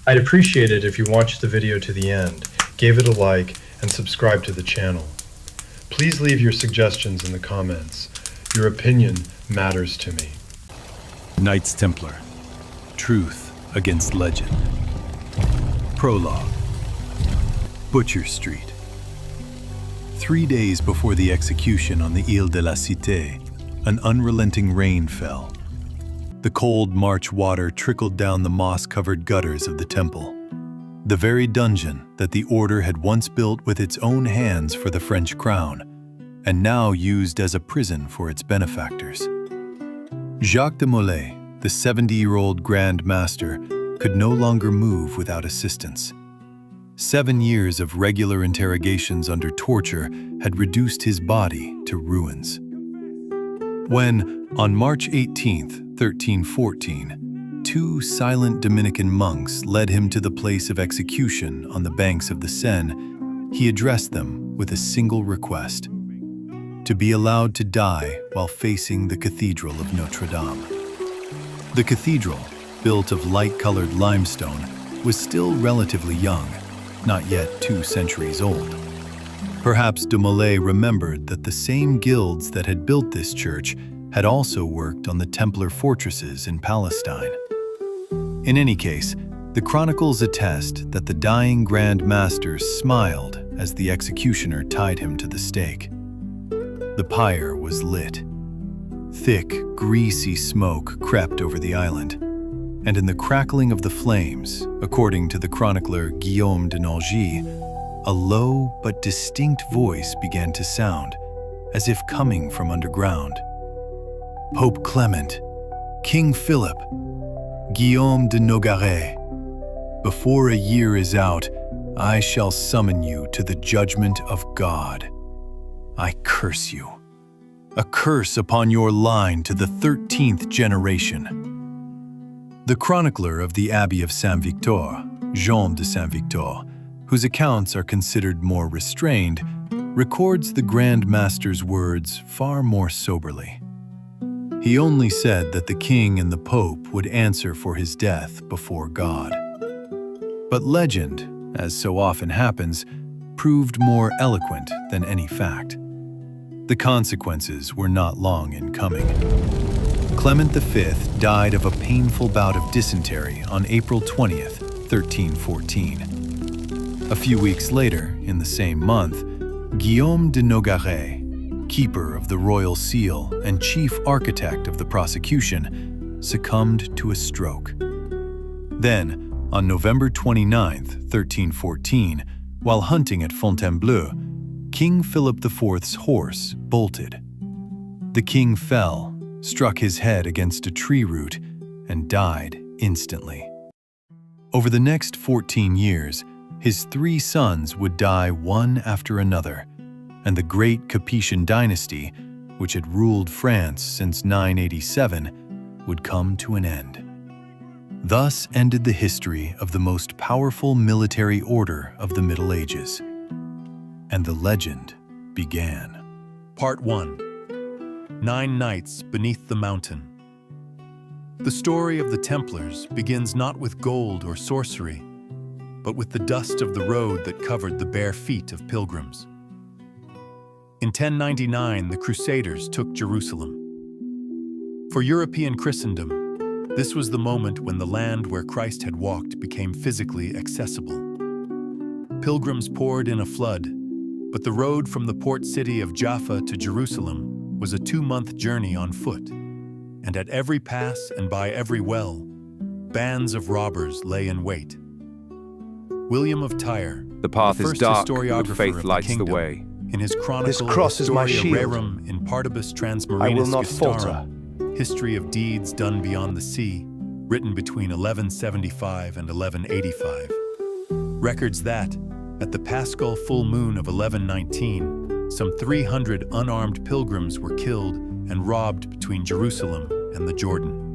I'd appreciate it if you watched the video to the end, gave it a like, and subscribe to the channel. Please leave your suggestions in the comments. Your opinion matters to me. Knights Templar. Truth against legend. Prologue. Butcher Street. 3 days before the execution on the Ile de la Cité, an unrelenting rain fell. The cold March water trickled down the moss-covered gutters of the temple, the very dungeon that the order had once built with its own hands for the French crown, and now used as a prison for its benefactors. Jacques de Molay, the 70-year-old Grand Master, could no longer move without assistance. 7 years of regular interrogations under torture had reduced his body to ruins. When, on March 18, 1314, 2 silent Dominican monks led him to the place of execution on the banks of the Seine, he addressed them with a single request: to be allowed to die while facing the Cathedral of Notre-Dame. The cathedral, built of light-colored limestone, was still relatively young, not yet 2 centuries old. Perhaps de Molay remembered that the same guilds that had built this church had also worked on the Templar fortresses in Palestine. In any case, the chronicles attest that the dying Grand Master smiled as the executioner tied him to the stake. The pyre was lit. Thick, greasy smoke crept over the island, and in the crackling of the flames, according to the chronicler Guillaume de Nangis, a low but distinct voice began to sound, as if coming from underground. Pope Clement, King Philip, Guillaume de Nogaret, before a year is out, I shall summon you to the judgment of God. I curse you. A curse upon your line to the 13th generation. The chronicler of the Abbey of Saint-Victor, Jean de Saint-Victor, whose accounts are considered more restrained, records the Grand Master's words far more soberly. He only said that the king and the pope would answer for his death before God. But legend, as so often happens, proved more eloquent than any fact. The consequences were not long in coming. Clement V died of a painful bout of dysentery on April 20th, 1314. A few weeks later, in the same month, Guillaume de Nogaret, keeper of the royal seal and chief architect of the prosecution, succumbed to a stroke. Then, on November 29th, 1314, while hunting at Fontainebleau, King Philip IV's horse bolted. The king fell, struck his head against a tree root, and died instantly. Over the next 14 years, his 3 sons would die one after another, and the great Capetian dynasty, which had ruled France since 987, would come to an end. Thus ended the history of the most powerful military order of the Middle Ages. And the legend began. Part 1. 9 Nights Beneath the Mountain. The story of the Templars begins not with gold or sorcery, but with the dust of the road that covered the bare feet of pilgrims. In 1099, the Crusaders took Jerusalem. For European Christendom, this was the moment when the land where Christ had walked became physically accessible. Pilgrims poured in a flood, but the road from the port city of Jaffa to Jerusalem was a 2-month journey on foot, and at every pass and by every well, bands of robbers lay in wait. William of Tyre, The path the is first dark, historiographer but faith of lights the kingdom, way. in his chronicle This cross is my Historia shield. Rerum in Partibus Transmarinus I will not Gustarum, History of Deeds Done Beyond the Sea, written between 1175 and 1185, records that, at the Paschal full moon of 1119, some 300 unarmed pilgrims were killed and robbed between Jerusalem and the Jordan.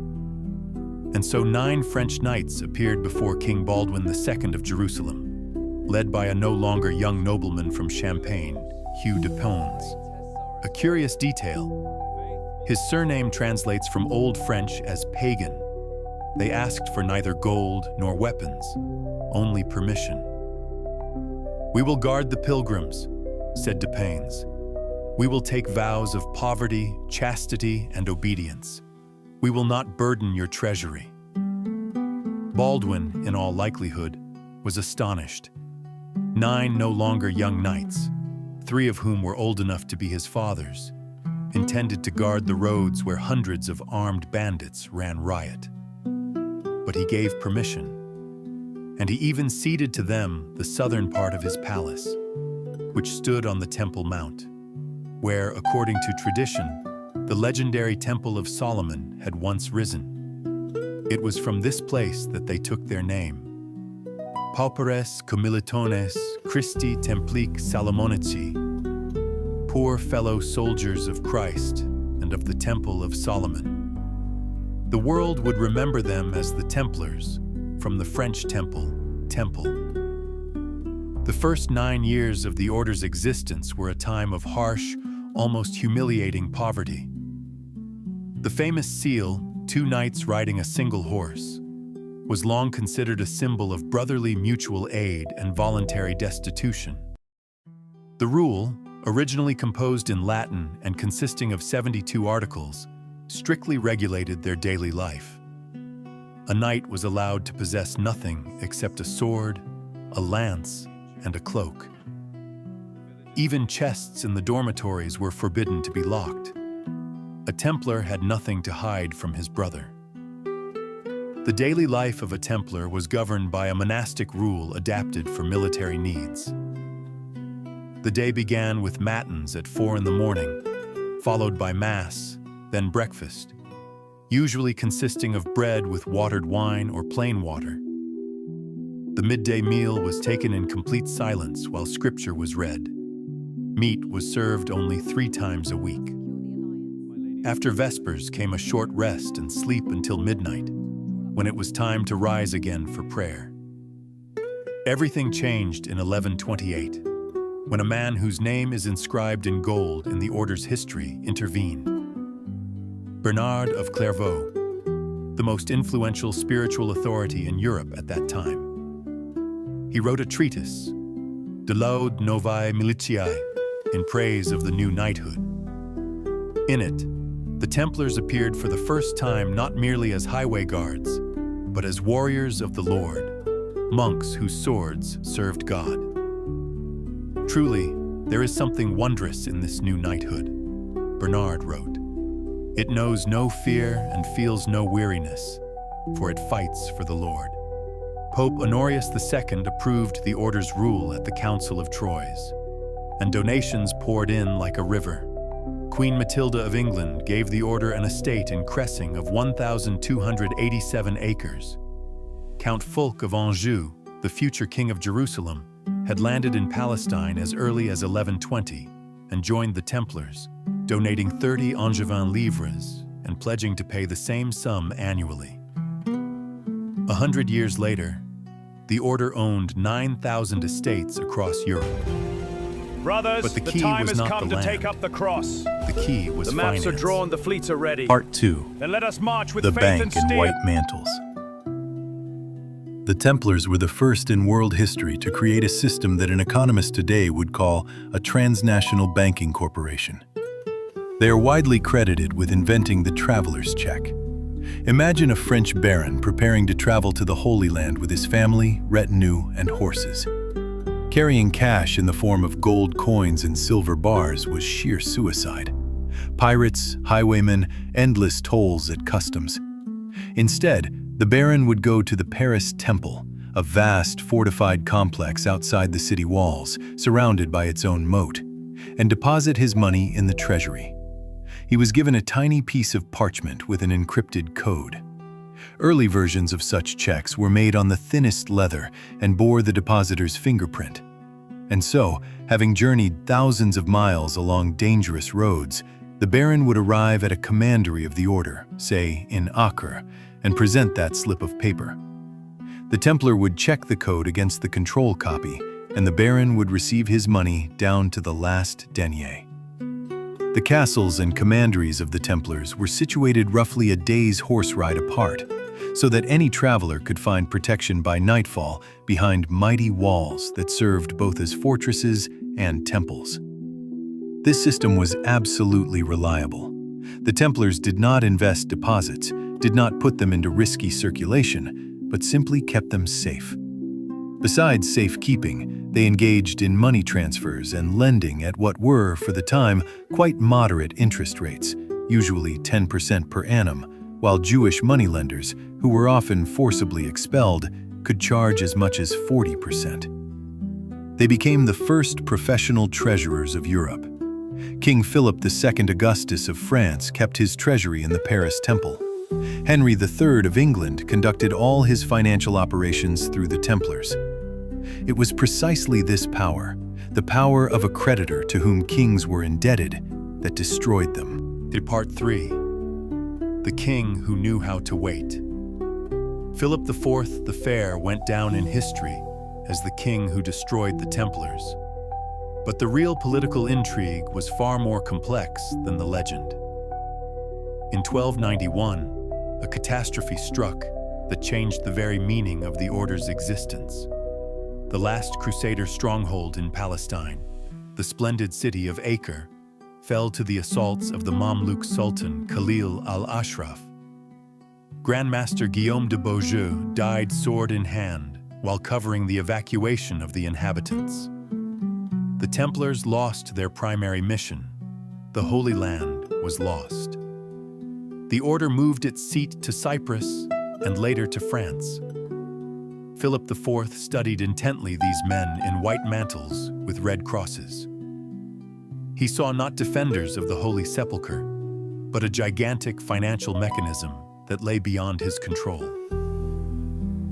And so 9 French knights appeared before King Baldwin II of Jerusalem, led by a no longer young nobleman from Champagne, Hugh de Pons. A curious detail: his surname translates from Old French as pagan, They asked for neither gold nor weapons, only permission. "We will guard the pilgrims," said de Paynes. "We will take vows of poverty, chastity, and obedience. We will not burden your treasury." Baldwin, in all likelihood, was astonished. 9 no longer young knights, 3 of whom were old enough to be his fathers, intended to guard the roads where hundreds of armed bandits ran riot. But he gave permission, and he even ceded to them the southern part of his palace, which stood on the Temple Mount, where, according to tradition, the legendary Temple of Solomon had once risen. It was from this place that they took their name. Pauperes commilitones Christi Templic Salomonici, poor fellow soldiers of Christ and of the Temple of Solomon. The world would remember them as the Templars, from the French temple, temple. The first 9 years of the order's existence were a time of harsh, almost humiliating poverty. The famous seal, 2 knights riding a single horse, was long considered a symbol of brotherly mutual aid and voluntary destitution. The rule, originally composed in Latin and consisting of 72 articles, strictly regulated their daily life. A knight was allowed to possess nothing except a sword, a lance, and a cloak. Even chests in the dormitories were forbidden to be locked. A Templar had nothing to hide from his brother. The daily life of a Templar was governed by a monastic rule adapted for military needs. The day began with matins at 4 in the morning, followed by Mass, then breakfast, usually consisting of bread with watered wine or plain water. The midday meal was taken in complete silence while scripture was read. Meat was served only 3 times a week. After Vespers came a short rest and sleep until midnight, when it was time to rise again for prayer. Everything changed in 1128, when a man whose name is inscribed in gold in the order's history intervened. Bernard of Clairvaux, the most influential spiritual authority in Europe at that time. He wrote a treatise, De Laude Novae Militiae, in praise of the new knighthood. In it, the Templars appeared for the first time not merely as highway guards, but as warriors of the Lord, monks whose swords served God. Truly, there is something wondrous in this new knighthood, Bernard wrote. It knows no fear and feels no weariness, for it fights for the Lord. Pope Honorius II approved the order's rule at the Council of Troyes, and donations poured in like a river. Queen Matilda of England gave the order an estate in Cressing of 1,287 acres. Count Fulk of Anjou, the future king of Jerusalem, had landed in Palestine as early as 1120 and joined the Templars, donating 30 Angevin livres and pledging to pay the same sum annually. 100 years later, the order owned 9,000 estates across Europe. Brothers, But the the key time was has not come the to take land. up the cross. The key was The maps finance. are drawn, the fleets are ready. Part 2. Then let us march with The faith Bank and and steel. White Mantles. The Templars were the first in world history to create a system that an economist today would call a transnational banking corporation. They are widely credited with inventing the traveler's check. Imagine a French baron preparing to travel to the Holy Land with his family, retinue, and horses. Carrying cash in the form of gold coins and silver bars was sheer suicide. Pirates, highwaymen, endless tolls at customs. Instead, the baron would go to the Paris Temple, a vast fortified complex outside the city walls, surrounded by its own moat, and deposit his money in the treasury. He was given a tiny piece of parchment with an encrypted code. Early versions of such checks were made on the thinnest leather and bore the depositor's fingerprint. And so, having journeyed thousands of miles along dangerous roads, the baron would arrive at a commandery of the order, say in Acre, and present that slip of paper. The Templar would check the code against the control copy, and the baron would receive his money down to the last denier. The castles and commanderies of the Templars were situated roughly a day's horse ride apart, so that any traveler could find protection by nightfall behind mighty walls that served both as fortresses and temples. This system was absolutely reliable. The Templars did not invest deposits, did not put them into risky circulation, but simply kept them safe. Besides safekeeping, they engaged in money transfers and lending at what were, for the time, quite moderate interest rates, usually 10% per annum, while Jewish moneylenders, who were often forcibly expelled, could charge as much as 40%. They became the first professional treasurers of Europe. King Philip II Augustus of France kept his treasury in the Paris Temple. Henry III of England conducted all his financial operations through the Templars. It was precisely this power, the power of a creditor to whom kings were indebted, that destroyed them. Part 3. The King Who Knew How to Wait. Philip IV the Fair went down in history as the king who destroyed the Templars. But the real political intrigue was far more complex than the legend. In 1291, a catastrophe struck that changed the very meaning of the order's existence. The last Crusader stronghold in Palestine, the splendid city of Acre, fell to the assaults of the Mamluk Sultan Khalil al-Ashraf. Grandmaster Guillaume de Beaujeu died sword in hand while covering the evacuation of the inhabitants. The Templars lost their primary mission. The Holy Land was lost. The order moved its seat to Cyprus and later to France. Philip IV studied intently these men in white mantles with red crosses. He saw not defenders of the Holy Sepulchre, but a gigantic financial mechanism that lay beyond his control.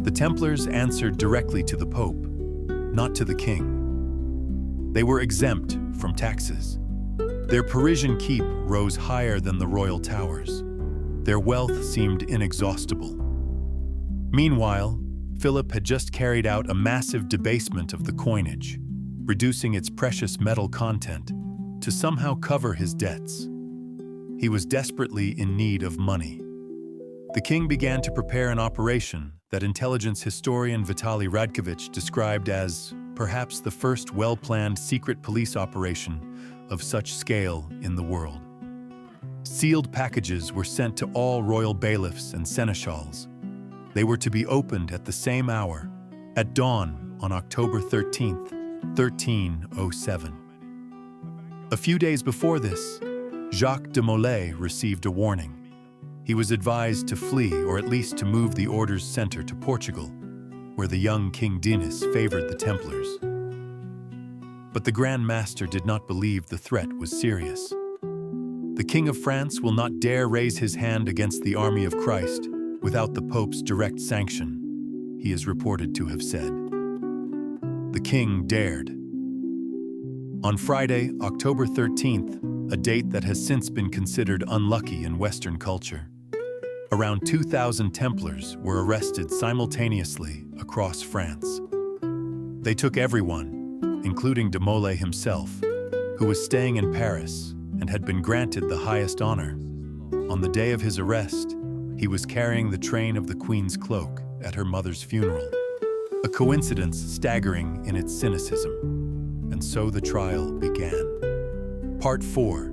The Templars answered directly to the Pope, not to the king. They were exempt from taxes. Their Parisian keep rose higher than the royal towers. Their wealth seemed inexhaustible. Meanwhile, Philip had just carried out a massive debasement of the coinage, reducing its precious metal content to somehow cover his debts. He was desperately in need of money. The king began to prepare an operation that intelligence historian Vitaly Radkovich described as perhaps the first well-planned secret police operation of such scale in the world. Sealed packages were sent to all royal bailiffs and seneschals. They were to be opened at the same hour, at dawn on October 13th, 1307. A few days before this, Jacques de Molay received a warning. He was advised to flee or at least to move the order's center to Portugal, where the young King Dinis favored the Templars. But the Grand Master did not believe the threat was serious. The King of France will not dare raise his hand against the army of Christ without the Pope's direct sanction, he is reported to have said. The king dared. On Friday, October 13th, a date that has since been considered unlucky in Western culture, around 2,000 Templars were arrested simultaneously across France. They took everyone, including de Molay himself, who was staying in Paris and had been granted the highest honor. On the day of his arrest, he was carrying the train of the Queen's cloak at her mother's funeral, a coincidence staggering in its cynicism. And so the trial began. Part 4.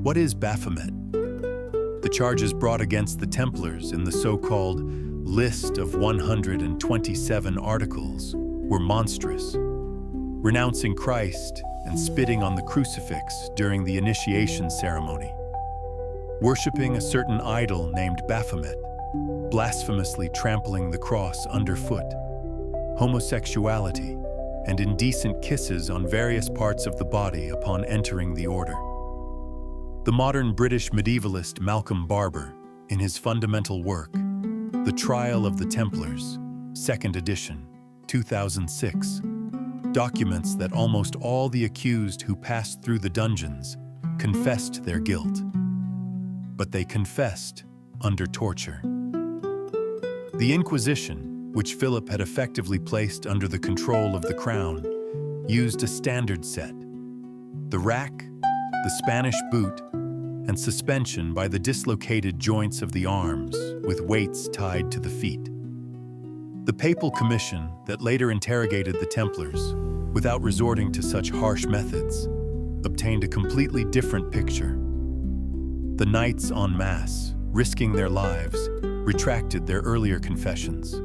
What is Baphomet? The charges brought against the Templars in the so-called list of 127 articles were monstrous, renouncing Christ and spitting on the crucifix during the initiation ceremony, worshipping a certain idol named Baphomet, blasphemously trampling the cross underfoot, homosexuality, and indecent kisses on various parts of the body upon entering the order. The modern British medievalist Malcolm Barber, in his fundamental work, The Trial of the Templars, 2nd edition, 2006, documents that almost all the accused who passed through the dungeons confessed their guilt. But they confessed under torture. The Inquisition, which Philip had effectively placed under the control of the crown, used a standard set: the rack, the Spanish boot, and suspension by the dislocated joints of the arms, with weights tied to the feet. The papal commission that later interrogated the Templars, without resorting to such harsh methods, obtained a completely different picture. The knights en masse, risking their lives, retracted their earlier confessions.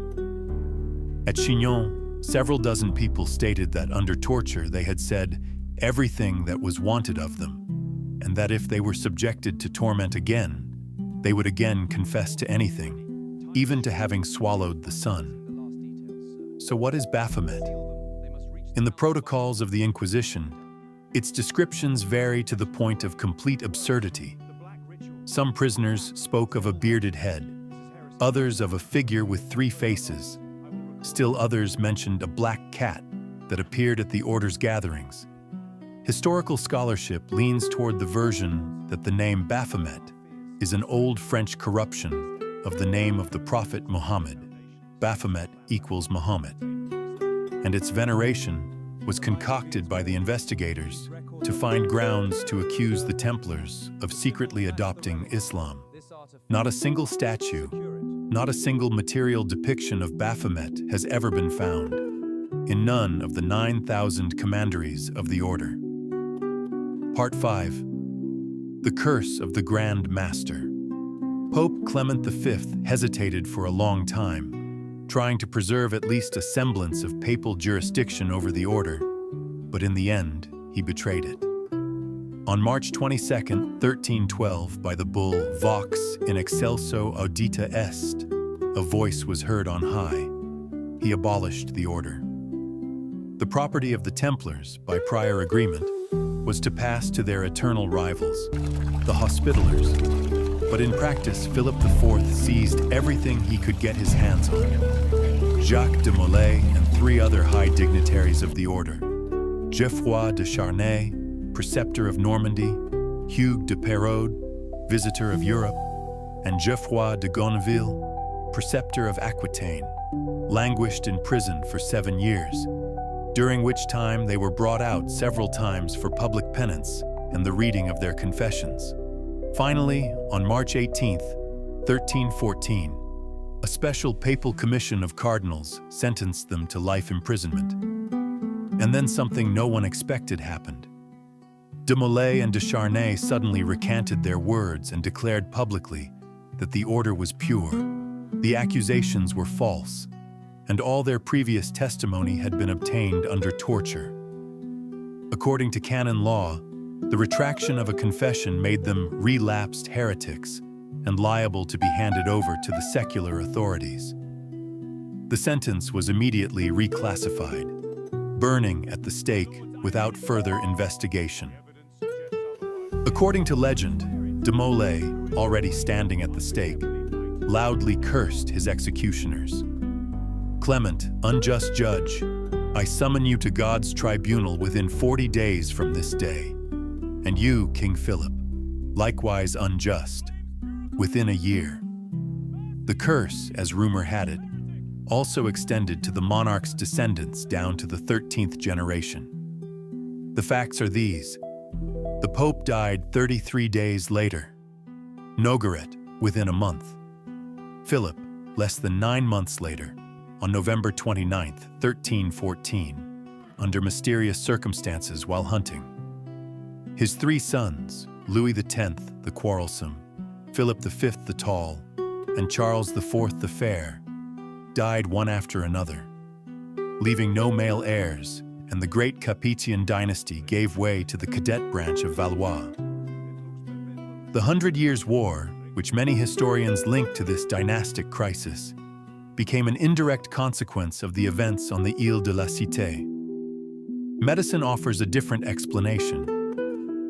At Chinon, several dozen people stated that under torture they had said everything that was wanted of them, and that if they were subjected to torment again, they would again confess to anything, even to having swallowed the sun. So what is Baphomet? In the protocols of the Inquisition, its descriptions vary to the point of complete absurdity. Some prisoners spoke of a bearded head, others of a figure with 3 faces. Still others mentioned a black cat that appeared at the order's gatherings. Historical scholarship leans toward the version that the name Baphomet is an old French corruption of the name of the prophet Muhammad. Baphomet equals Muhammad. And its veneration was concocted by the investigators to find grounds to accuse the Templars of secretly adopting Islam. Not a single statue, not a single material depiction of Baphomet has ever been found in none of the 9,000 commanderies of the order. Part 5. The Curse of the Grand Master. Pope Clement V hesitated for a long time, trying to preserve at least a semblance of papal jurisdiction over the order, but in the end, he betrayed it. On March 22, 1312, by the bull Vox in excelso audita est, a voice was heard on high. He abolished the order. The property of the Templars, by prior agreement, was to pass to their eternal rivals, the Hospitallers. But in practice, Philip IV seized everything he could get his hands on. Jacques de Molay and 3 other high dignitaries of the order, Geoffroy de Charnay, preceptor of Normandy, Hugues de Perraud, visitor of Europe, and Geoffroy de Gonneville, preceptor of Aquitaine, languished in prison for 7 years, during which time they were brought out several times for public penance and the reading of their confessions. Finally, on March 18, 1314, a special papal commission of cardinals sentenced them to life imprisonment. And then something no one expected happened. De Molay and de Charnay suddenly recanted their words and declared publicly that the order was pure, the accusations were false, and all their previous testimony had been obtained under torture. According to canon law, the retraction of a confession made them relapsed heretics and liable to be handed over to the secular authorities. The sentence was immediately reclassified, burning at the stake without further investigation. According to legend, de Molay, already standing at the stake, loudly cursed his executioners. "Clement, unjust judge, I summon you to God's tribunal within 40 days from this day. And you, King Philip, likewise unjust, within a year." The curse, as rumor had it, also extended to the monarch's descendants down to the 13th generation. The facts are these. The Pope died 33 days later. Nogaret, within a month. Philip, less than 9 months later, on November 29, 1314, under mysterious circumstances while hunting. His 3 sons, Louis X the Quarrelsome, Philip V the Tall, and Charles IV the Fair, died one after another, leaving no male heirs, and the great Capetian dynasty gave way to the cadet branch of Valois. The 100 Years' War, which many historians link to this dynastic crisis, became an indirect consequence of the events on the Île de la Cité. Medicine offers a different explanation.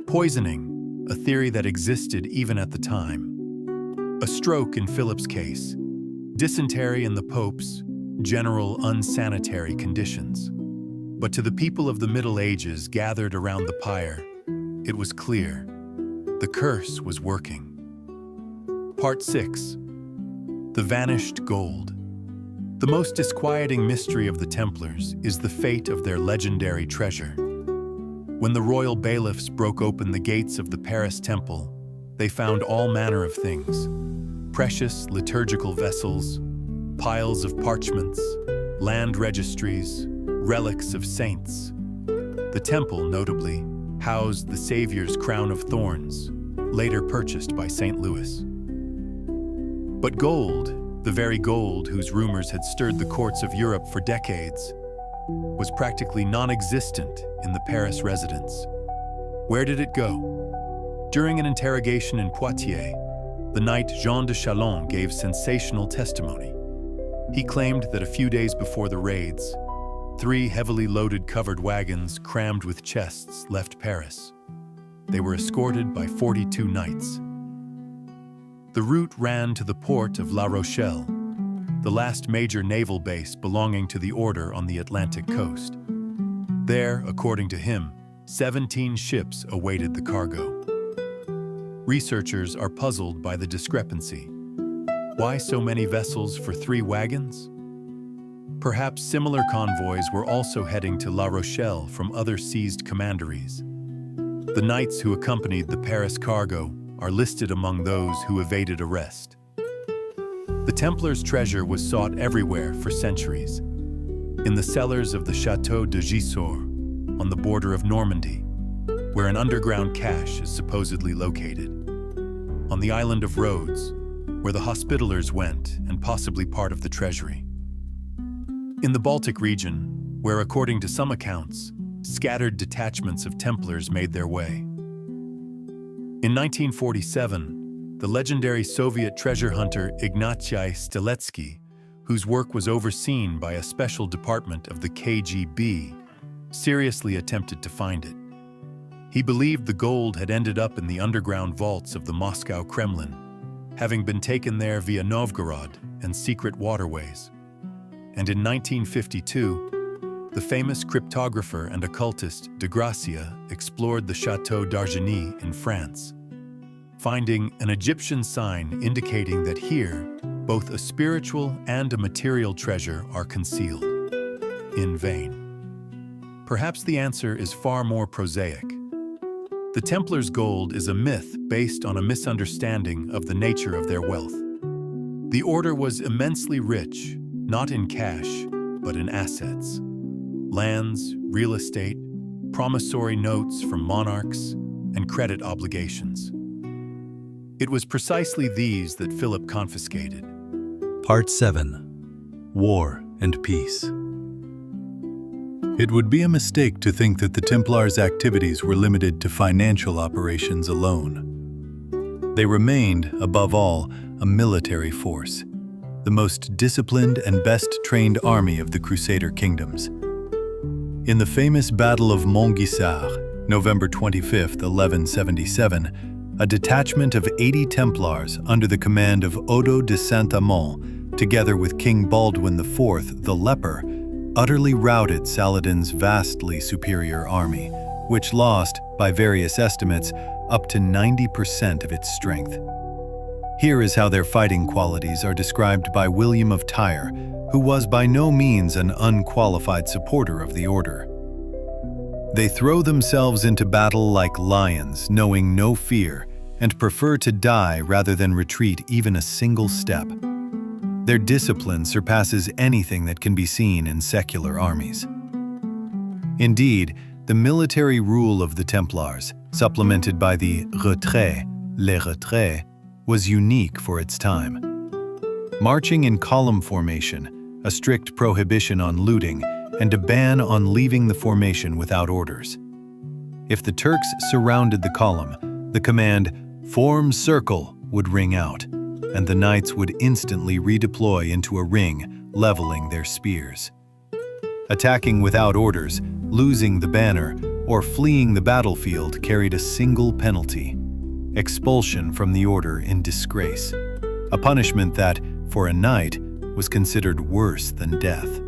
Poisoning, a theory that existed even at the time. A stroke in Philip's case. Dysentery in the Pope's, general unsanitary conditions. But to the people of the Middle Ages gathered around the pyre, it was clear. The curse was working. Part 6. The Vanished Gold. The most disquieting mystery of the Templars is the fate of their legendary treasure. When the royal bailiffs broke open the gates of the Paris temple, they found all manner of things. precious liturgical vessels, piles of parchments, land registries, relics of saints. The temple, notably, housed the Savior's crown of thorns, later purchased by St. Louis. But gold, the very gold whose rumors had stirred the courts of Europe for decades, was practically non-existent in the Paris residence. Where did it go? During an interrogation in Poitiers, the knight Jean de Chalon gave sensational testimony. He claimed that a few days before the raids, 3 heavily loaded covered wagons crammed with chests left Paris. They were escorted by 42 knights. The route ran to the port of La Rochelle, the last major naval base belonging to the order on the Atlantic coast. There, according to him, 17 ships awaited the cargo. Researchers are puzzled by the discrepancy. Why so many vessels for 3 wagons? Perhaps similar convoys were also heading to La Rochelle from other seized commanderies. The knights who accompanied the Paris cargo are listed among those who evaded arrest. The Templars' treasure was sought everywhere for centuries. In the cellars of the Château de Gisors, on the border of Normandy, where an underground cache is supposedly located. On the island of Rhodes, where the Hospitallers went and possibly part of the treasury. In the Baltic region, where according to some accounts, scattered detachments of Templars made their way. In 1947, the legendary Soviet treasure hunter Ignacy Stiletsky, whose work was overseen by a special department of the KGB, seriously attempted to find it. He believed the gold had ended up in the underground vaults of the Moscow Kremlin, having been taken there via Novgorod and secret waterways. And in 1952, the famous cryptographer and occultist de Gracia explored the Château d'Argeny in France, finding an Egyptian sign indicating that here, both a spiritual and a material treasure are concealed. In vain. Perhaps the answer is far more prosaic. The Templars' gold is a myth based on a misunderstanding of the nature of their wealth. The order was immensely rich, not in cash, but in assets. Lands, real estate, promissory notes from monarchs, and credit obligations. It was precisely these that Philip confiscated. Part 7. War and Peace. It would be a mistake to think that the Templars' activities were limited to financial operations alone. They remained, above all, a military force, the most disciplined and best-trained army of the Crusader kingdoms. In the famous Battle of Montgisard, November 25, 1177, a detachment of 80 Templars under the command of Odo de Saint-Amand, together with King Baldwin IV, the Leper, utterly routed Saladin's vastly superior army, which lost, by various estimates, up to 90% of its strength. Here is how their fighting qualities are described by William of Tyre, who was by no means an unqualified supporter of the order. They throw themselves into battle like lions, knowing no fear, and prefer to die rather than retreat even a single step. Their discipline surpasses anything that can be seen in secular armies. Indeed, the military rule of the Templars, supplemented by the les retraits, was unique for its time. Marching in column formation, a strict prohibition on looting, and a ban on leaving the formation without orders. If the Turks surrounded the column, the command, "Form circle," would ring out, and the knights would instantly redeploy into a ring, leveling their spears. Attacking without orders, losing the banner, or fleeing the battlefield carried a single penalty: expulsion from the order in disgrace, a punishment that, for a knight, was considered worse than death.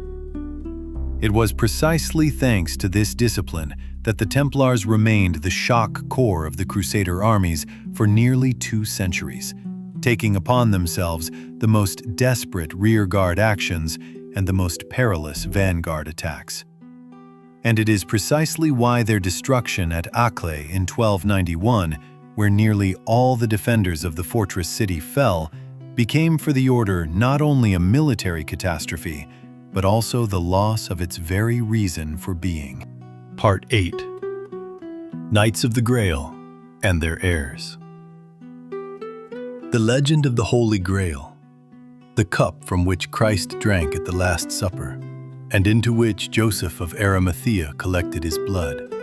It was precisely thanks to this discipline that the Templars remained the shock corps of the Crusader armies for nearly 2 centuries, taking upon themselves the most desperate rearguard actions and the most perilous vanguard attacks. And it is precisely why their destruction at Acre in 1291, where nearly all the defenders of the fortress city fell, became for the order not only a military catastrophe, but also the loss of its very reason for being. Part 8. Knights of the Grail and their heirs. The legend of the Holy Grail, the cup from which Christ drank at the Last Supper, and into which Joseph of Arimathea collected his blood,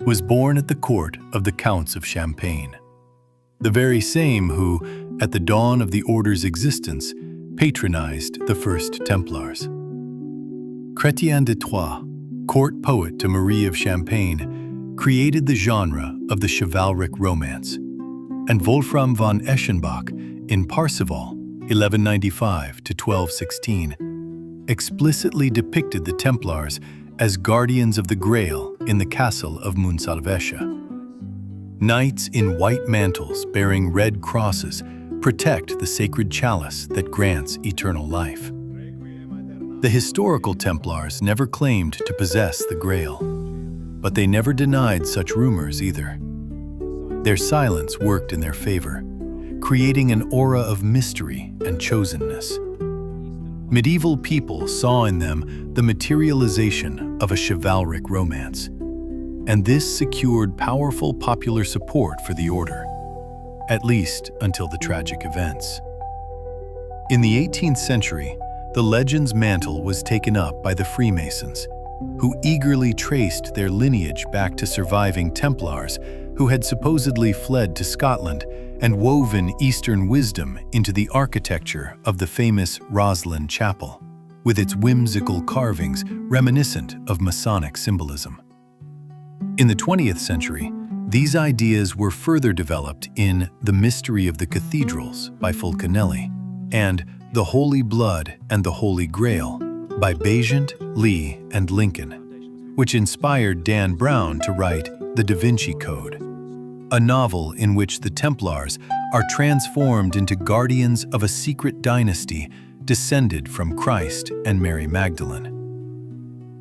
was born at the court of the Counts of Champagne, the very same who, at the dawn of the order's existence, patronized the first Templars. Chrétien de Troyes, court poet to Marie of Champagne, created the genre of the chivalric romance, and Wolfram von Eschenbach in Parzival, 1195 to 1216, explicitly depicted the Templars as guardians of the Grail in the castle of Montsalvesche. Knights in white mantles bearing red crosses protect the sacred chalice that grants eternal life. The historical Templars never claimed to possess the Grail, but they never denied such rumors either. Their silence worked in their favor, creating an aura of mystery and chosenness. Medieval people saw in them the materialization of a chivalric romance, and this secured powerful popular support for the order, at least until the tragic events. In the 18th century, the legend's mantle was taken up by the Freemasons, who eagerly traced their lineage back to surviving Templars who had supposedly fled to Scotland and woven Eastern wisdom into the architecture of the famous Roslin Chapel, with its whimsical carvings reminiscent of Masonic symbolism. In the 20th century, these ideas were further developed in The Mystery of the Cathedrals by Fulcanelli and The Holy Blood and the Holy Grail by Bagent, Lee, and Lincoln, which inspired Dan Brown to write The Da Vinci Code, a novel in which the Templars are transformed into guardians of a secret dynasty descended from Christ and Mary Magdalene.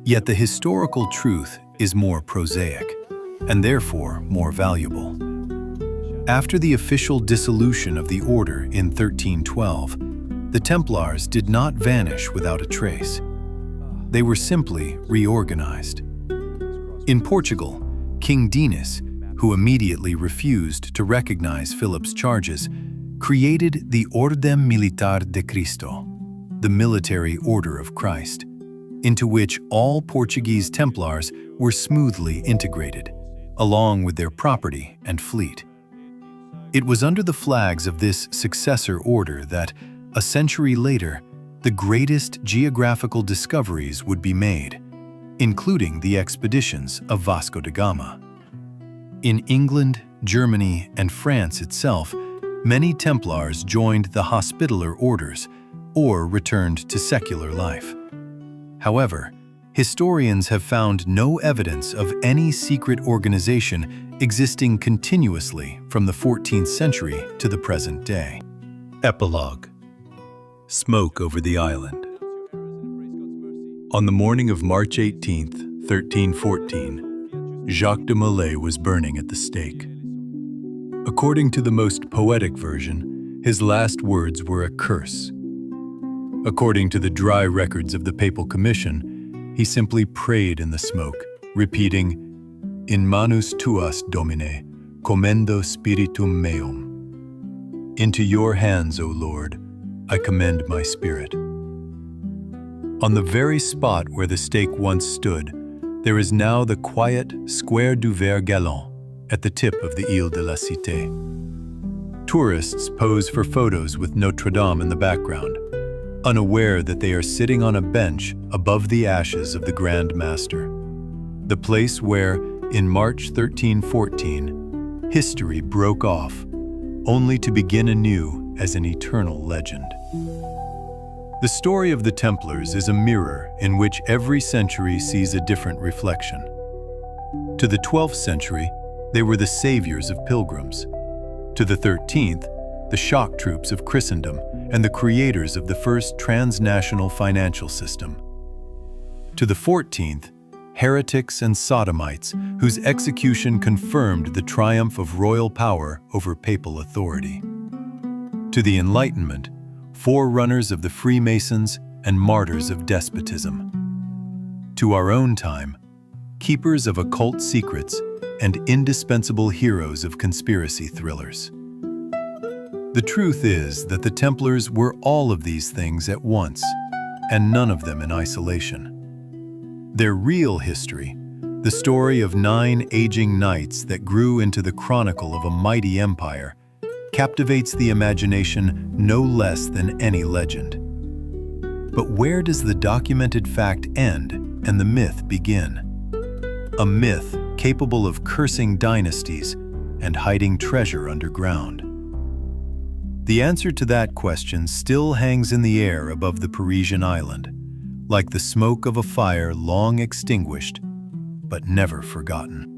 Yet the historical truth is more prosaic, and therefore more valuable. After the official dissolution of the order in 1312, the Templars did not vanish without a trace. They were simply reorganized. In Portugal, King Dinis, who immediately refused to recognize Philip's charges, created the Ordem Militar de Cristo, the military order of Christ, into which all Portuguese Templars were smoothly integrated, along with their property and fleet. It was under the flags of this successor order that, a century later, the greatest geographical discoveries would be made, including the expeditions of Vasco da Gama. In England, Germany, and France itself, many Templars joined the Hospitaller orders or returned to secular life. However, historians have found no evidence of any secret organization existing continuously from the 14th century to the present day. Epilogue. Smoke over the island. On the morning of March 18, 1314, Jacques de Molay was burning at the stake. According to the most poetic version, his last words were a curse. According to the dry records of the Papal Commission, he simply prayed in the smoke, repeating, "In manus tuas, Domine, commendo spiritum meum." Into your hands, O Lord, I commend my spirit. On the very spot where the stake once stood, there is now the quiet Square du Vert Galant at the tip of the Ile de la Cité. Tourists pose for photos with Notre-Dame in the background, unaware that they are sitting on a bench above the ashes of the Grand Master, the place where, in March 1314, history broke off, only to begin anew as an eternal legend. The story of the Templars is a mirror in which every century sees a different reflection. To the 12th century, they were the saviors of pilgrims. To the 13th, the shock troops of Christendom and the creators of the first transnational financial system. To the 14th, heretics and sodomites whose execution confirmed the triumph of royal power over papal authority. To the Enlightenment, forerunners of the Freemasons and martyrs of despotism. To our own time, keepers of occult secrets and indispensable heroes of conspiracy thrillers. The truth is that the Templars were all of these things at once, and none of them in isolation. Their real history, the story of 9 aging knights that grew into the chronicle of a mighty empire, captivates the imagination no less than any legend. But where does the documented fact end and the myth begin? A myth capable of cursing dynasties and hiding treasure underground. The answer to that question still hangs in the air above the Parisian island, like the smoke of a fire long extinguished, but never forgotten.